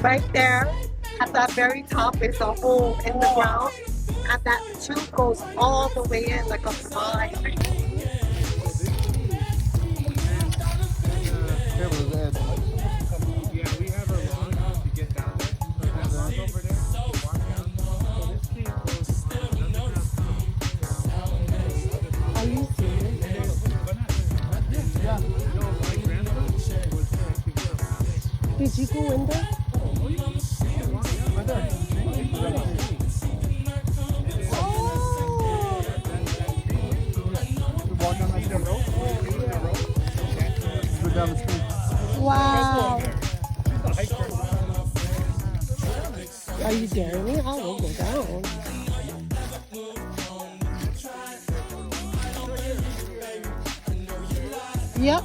right there at that very top is a hole in the ground, and that tube goes all the way in like a slide. Yeah, we have a lawn to get down there. So that lawn over there, you walk down. So this cave goes on an underground tunnel. Are you serious? Yeah. No, my grandpa was trying to get around it. Did you go in there? Oh, yeah. Yeah, walk down. Right there. Oh! You walk down like the rope. Go down the street. Wow! Are you daring me? I will go down. Yep.